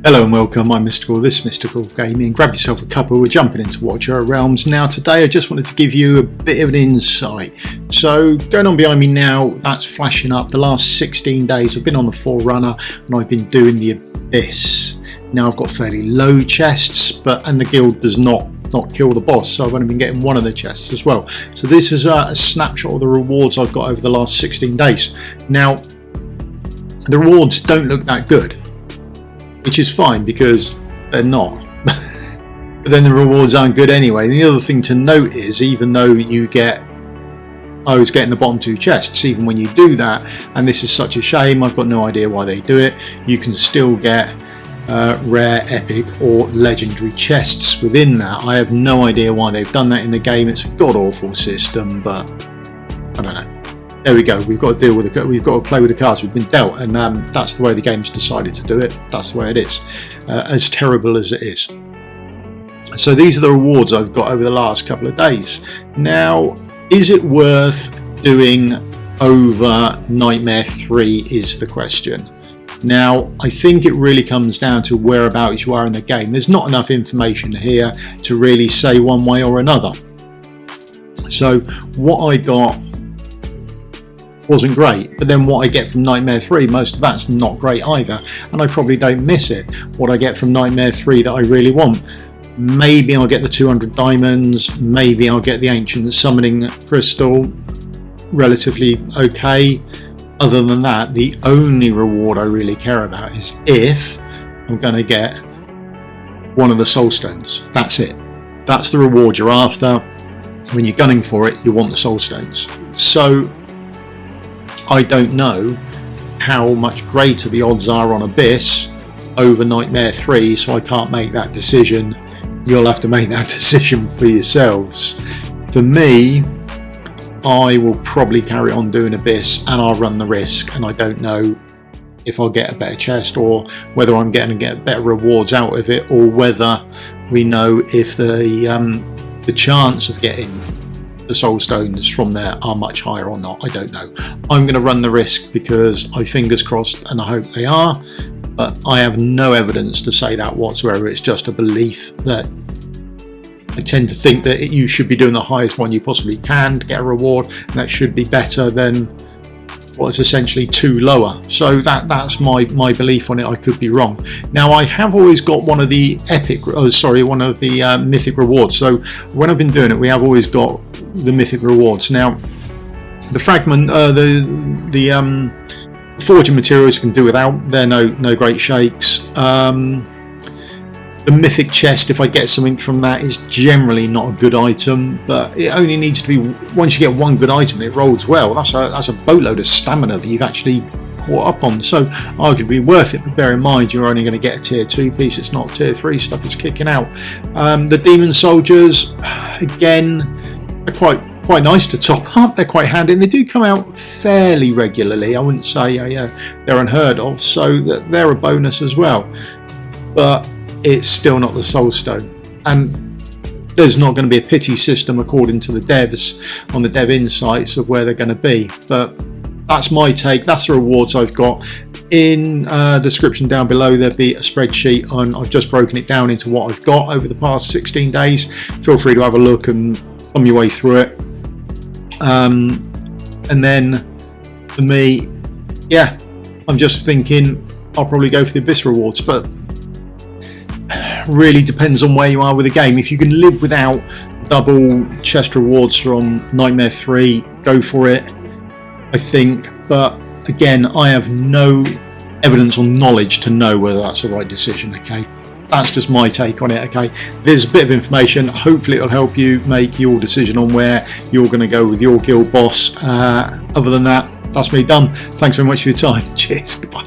Hello and welcome, I'm Mystical, this is Mystical Gaming. Grab yourself a cuppa, we're jumping into Watcher Realms. Now today I just wanted to give you a bit of an insight. So going on behind me now, that's flashing up. The last 16 days I've been on the Forerunner and I've been doing the Abyss. Now I've got fairly low chests, and the guild does not kill the boss, so I've only been getting one of the chests as well. So this is a snapshot of the rewards I've got over the last 16 days. Now the rewards don't look that good, which is fine because they're not. But then the rewards aren't good anyway. And the other thing to note is, even though I was getting the bottom two chests, even when you do that, and this is such a shame, I've got no idea why they do it, you can still get rare, epic or legendary chests within that. I have no idea why they've done that in the game. It's a god-awful system, but I don't know. There we go. We've got to deal with it. We've got to play with the cards we've been dealt, and that's the way the game's decided to do it. That's the way it is, as terrible as it is. So these are the rewards I've got over the last couple of days. Now, is it worth doing over Nightmare 3 is the question. Now, I think it really comes down to whereabouts you are in the game. There's not enough information here to really say one way or another. So what I got wasn't great, but then what I get from Nightmare 3, most of that's not great either, and I probably don't miss it. What I get from Nightmare 3 that I really want, maybe I'll get the 200 diamonds, maybe I'll get the ancient summoning crystal, relatively okay. Other than that, the only reward I really care about is if I'm going to get one of the soul stones. That's it. That's the reward you're after. When you're gunning for it, you want the soul stones. So I don't know how much greater the odds are on Abyss over Nightmare 3, so I can't make that decision. You'll have to make that decision for yourselves. For me, I will probably carry on doing Abyss, and I'll run the risk, and I don't know if I'll get a better chest or whether I'm going to get better rewards out of it, or whether we know if the chance of getting the soul stones from there are much higher or not. I don't know. I'm going to run the risk because I fingers crossed and I hope they are, but I have no evidence to say that whatsoever. It's just a belief that I tend to think that you should be doing the highest one you possibly can to get a reward, and that should be better than what is essentially two lower. So that's my belief on it. I could be wrong. Now I have always got one of the one of the mythic rewards. So when I've been doing it, we have always got the mythic rewards. Now the fragment, the forging materials you can do without. They're no great shakes. The mythic chest, if I get something from that, is generally not a good item, but it only needs to be, once you get one good item it rolls well. That's a boatload of stamina that you've actually caught up on, so arguably worth it. But bear in mind, you're only going to get a tier 2 piece. It's not tier 3 stuff that's kicking out. The demon soldiers, again, are quite nice to top up. They're quite handy, and they do come out fairly regularly. I wouldn't say they're unheard of, so they're a bonus as well, but it's still not the soul stone, and there's not going to be a pity system according to the devs on the dev insights of where they're going to be. But that's my take. That's the rewards I've got. In description down below there'll be a spreadsheet on. I've just broken it down into what I've got over the past 16 days. Feel free to have a look and thumb your way through it. And then for me, yeah, I'm just thinking I'll probably go for the Abyss rewards, but really depends on where you are with the game. If you can live without double chest rewards from Nightmare 3, go for it, I think. But again, I have no evidence or knowledge to know whether that's the right decision. Okay, that's just my take on it. Okay, there's a bit of information. Hopefully it'll help you make your decision on where you're going to go with your guild boss. Other than that, that's me done. Thanks very much for your time. Cheers. Goodbye.